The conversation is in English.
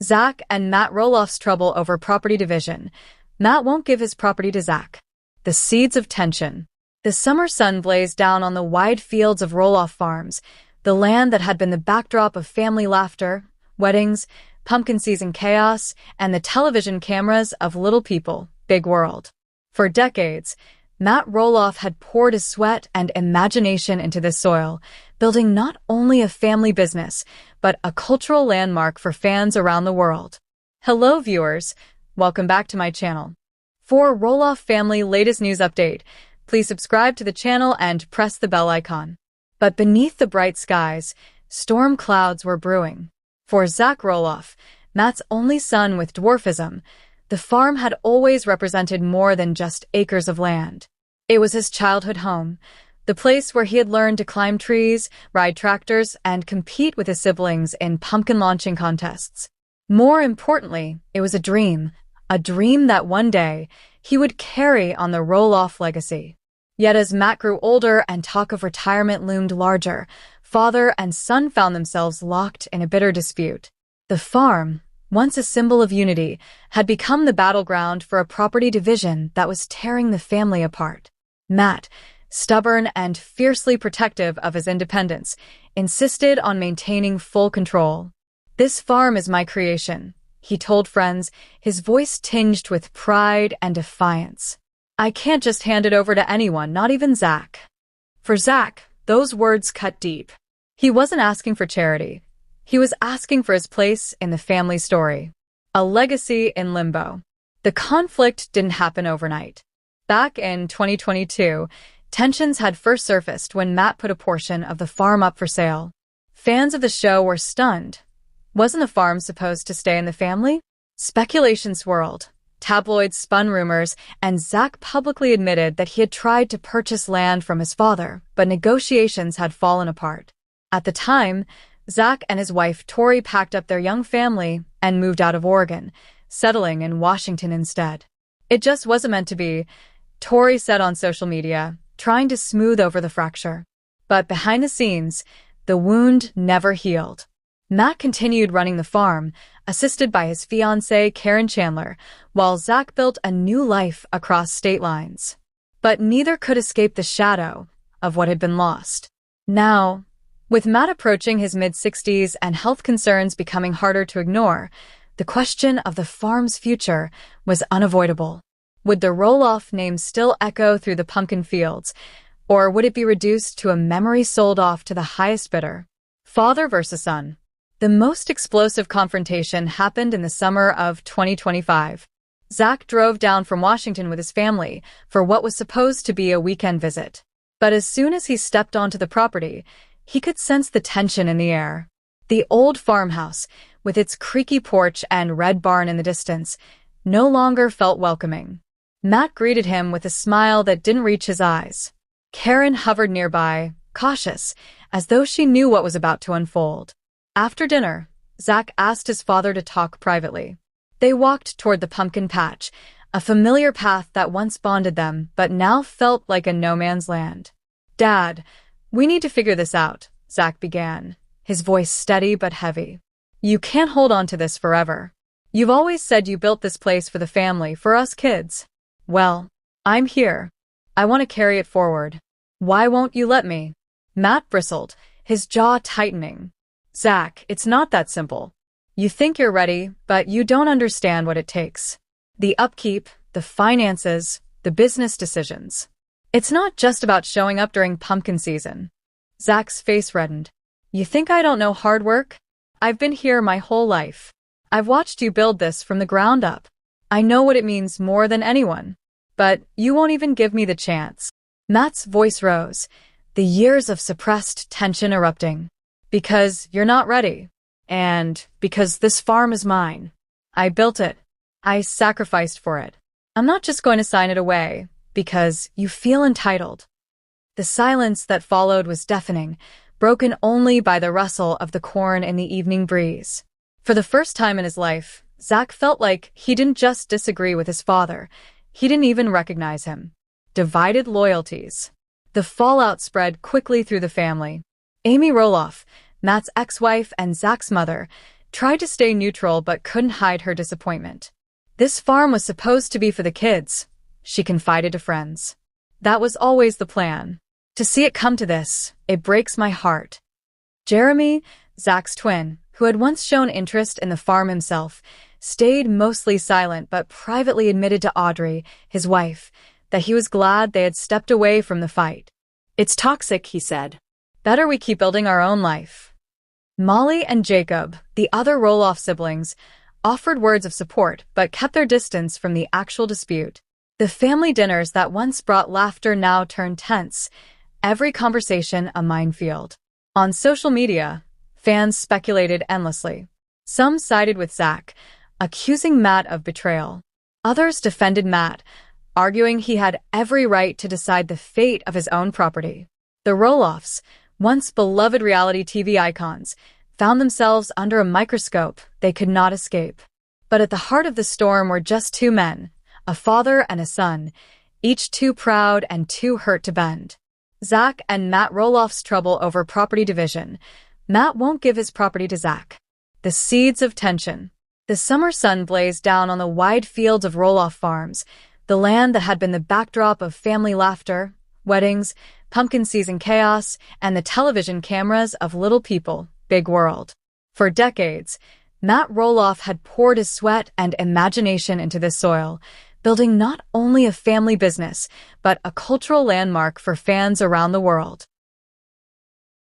Zach and Matt Roloff's trouble over property division. Matt won't give his property to Zach. The seeds of tension. The summer sun blazed down on the wide fields of Roloff farms, the land that had been the backdrop of family laughter, weddings, pumpkin season chaos, and the television cameras of Little People, Big World. For decades, Matt Roloff had poured his sweat and imagination into this soil, building not only a family business, but a cultural landmark for fans around the world. Hello viewers, welcome back to my channel. For Roloff family latest news update, please subscribe to the channel and press the bell icon. But beneath the bright skies, storm clouds were brewing. For Zach Roloff, Matt's only son with dwarfism, the farm had always represented more than just acres of land. It was his childhood home, the place where he had learned to climb trees, ride tractors, and compete with his siblings in pumpkin launching contests. More importantly, it was a dream that one day he would carry on the Roloff legacy. Yet as Matt grew older and talk of retirement loomed larger, father and son found themselves locked in a bitter dispute. The farm, once a symbol of unity, had become the battleground for a property division that was tearing the family apart. Matt, stubborn and fiercely protective of his independence, insisted on maintaining full control. "This farm is my creation," he told friends, his voice tinged with pride and defiance. "I can't just hand it over to anyone, not even Zach." For Zach, those words cut deep. He wasn't asking for charity. He was asking for his place in the family story. A legacy in limbo. The conflict didn't happen overnight. Back in 2022, tensions had first surfaced when Matt put a portion of the farm up for sale. Fans of the show were stunned. Wasn't the farm supposed to stay in the family? Speculation swirled. Tabloids spun rumors, and Zach publicly admitted that he had tried to purchase land from his father, but negotiations had fallen apart. At the time, Zach and his wife Tori packed up their young family and moved out of Oregon, settling in Washington instead. "It just wasn't meant to be," Tori said on social media, trying to smooth over the fracture. But behind the scenes, the wound never healed. Matt continued running the farm, assisted by his fiancée Karen Chandler, while Zach built a new life across state lines. But neither could escape the shadow of what had been lost. Now, with Matt approaching his mid-60s and health concerns becoming harder to ignore, the question of the farm's future was unavoidable. Would the Roloff name still echo through the pumpkin fields, or would it be reduced to a memory sold off to the highest bidder? Father versus son. The most explosive confrontation happened in the summer of 2025. Zach drove down from Washington with his family for what was supposed to be a weekend visit. But as soon as he stepped onto the property, he could sense the tension in the air. The old farmhouse, with its creaky porch and red barn in the distance, no longer felt welcoming. Matt greeted him with a smile that didn't reach his eyes. Karen hovered nearby, cautious, as though she knew what was about to unfold. After dinner, Zach asked his father to talk privately. They walked toward the pumpkin patch, a familiar path that once bonded them but now felt like a no-man's land. "Dad, we need to figure this out," Zach began, his voice steady but heavy. "You can't hold on to this forever. You've always said you built this place for the family, for us kids. Well, I'm here. I want to carry it forward. Why won't you let me?" Matt bristled, his jaw tightening. "Zach, it's not that simple. You think you're ready, but you don't understand what it takes. The upkeep, the finances, the business decisions. It's not just about showing up during pumpkin season." Zach's face reddened. "You think I don't know hard work? I've been here my whole life. I've watched you build this from the ground up. I know what it means more than anyone. But you won't even give me the chance." Matt's voice rose, the years of suppressed tension erupting. "Because you're not ready. And because this farm is mine. I built it. I sacrificed for it. I'm not just going to sign it away because you feel entitled." The silence that followed was deafening, broken only by the rustle of the corn in the evening breeze. For the first time in his life, Zach felt like he didn't just disagree with his father, he didn't even recognize him. Divided loyalties. The fallout spread quickly through the family. Amy Roloff, Matt's ex-wife and Zach's mother, tried to stay neutral but couldn't hide her disappointment. This farm was supposed to be for the kids, she confided to friends. That was always the plan. To see it come to this, it breaks my heart. Jeremy, Zach's twin, who had once shown interest in the farm himself, stayed mostly silent but privately admitted to Audrey, his wife, that he was glad they had stepped away from the fight. It's toxic, he said. Better we keep building our own life. Molly and Jacob, the other Roloff siblings, offered words of support but kept their distance from the actual dispute. The family dinners that once brought laughter now turned tense, every conversation a minefield. On social media, fans speculated endlessly. Some sided with Zach, accusing Matt of betrayal. Others defended Matt, arguing he had every right to decide the fate of his own property. The Roloffs, once beloved reality TV icons, found themselves under a microscope they could not escape. But at the heart of the storm were just two men, a father and a son, each too proud and too hurt to bend. Zach and Matt Roloff's trouble over property division. Matt won't give his property to Zach. The seeds of tension. The summer sun blazed down on the wide fields of Roloff farms, the land that had been the backdrop of family laughter, weddings, pumpkin season chaos, and the television cameras of Little People, Big World. For decades, Matt Roloff had poured his sweat and imagination into this soil, building not only a family business, but a cultural landmark for fans around the world.